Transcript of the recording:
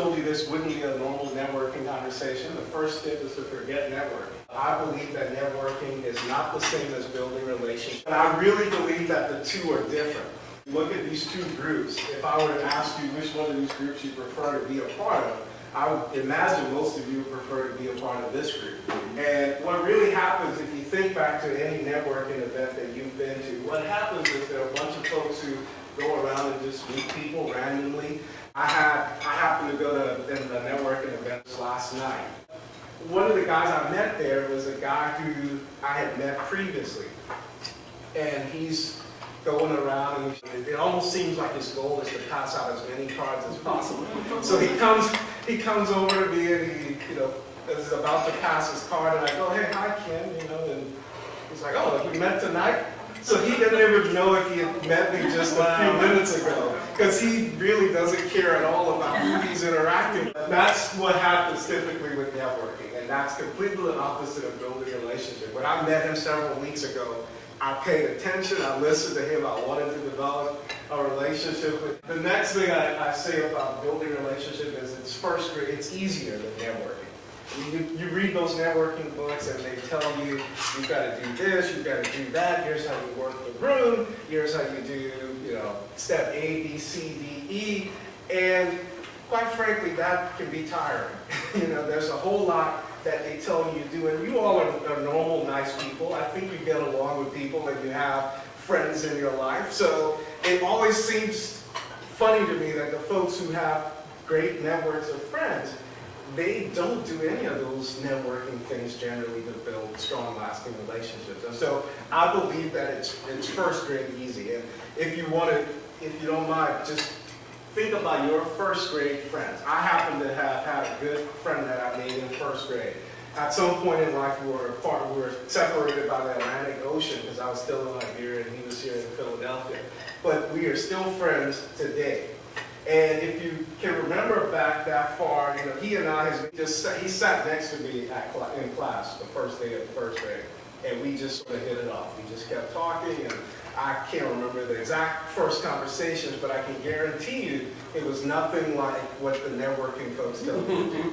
told you this wouldn't be a normal networking conversation, the first tip is to forget networking. I believe that networking is not the same as building relationships. And I really believe that the two are different. Look at these two groups. If I were to ask you which one of these groups you prefer to be a part of, I would imagine most of you would prefer to be a part of this group. And what really happens, if you think back to any networking event that you've been to, what happens is there are a bunch of folks who go around and just meet people randomly. I happened to go to a networking event last night. One of the guys I met there was a guy who I had met previously. And he's going around, and it almost seems like his goal is to pass out as many cards as possible. So he comes over to me, and he, is about to pass his card, and I go, "Hey, hi, Ken," and he's like, "Oh, we met tonight?" So he didn't even know if he had met me just a few minutes ago, because he really doesn't care at all about who he's interacting with. That's what happens typically with networking, and that's completely the opposite of building a relationship. When I met him several weeks ago, I paid attention, I listened to him, I wanted to develop a relationship with him. The next thing I say about building a relationship is it's easier than networking. You read those networking books and they tell you, you've got to do this, you've got to do that, here's how you work the room, here's how you do, step A, B, C, D, E, and quite frankly, that can be tiring. There's a whole lot that they tell you to do, and you all are normal, nice people. I think you get along with people and you have friends in your life. So it always seems funny to me that the folks who have great networks of friends, they don't do any of those networking things generally to build strong, lasting relationships. And so I believe that it's first grade easy. And if you don't mind, just think about your first grade friends. I happen to have had a good friend that I made in first grade. At some point in life, we were separated by the Atlantic Ocean because I was still in Liberia and he was here in Philadelphia. But we are still friends today. And if you can remember back that far, he and I, he sat next to me in class the first day of first grade. And we just sort of hit it off. We just kept talking, and I can't remember the exact first conversations, but I can guarantee you it was nothing like what the networking folks tell you.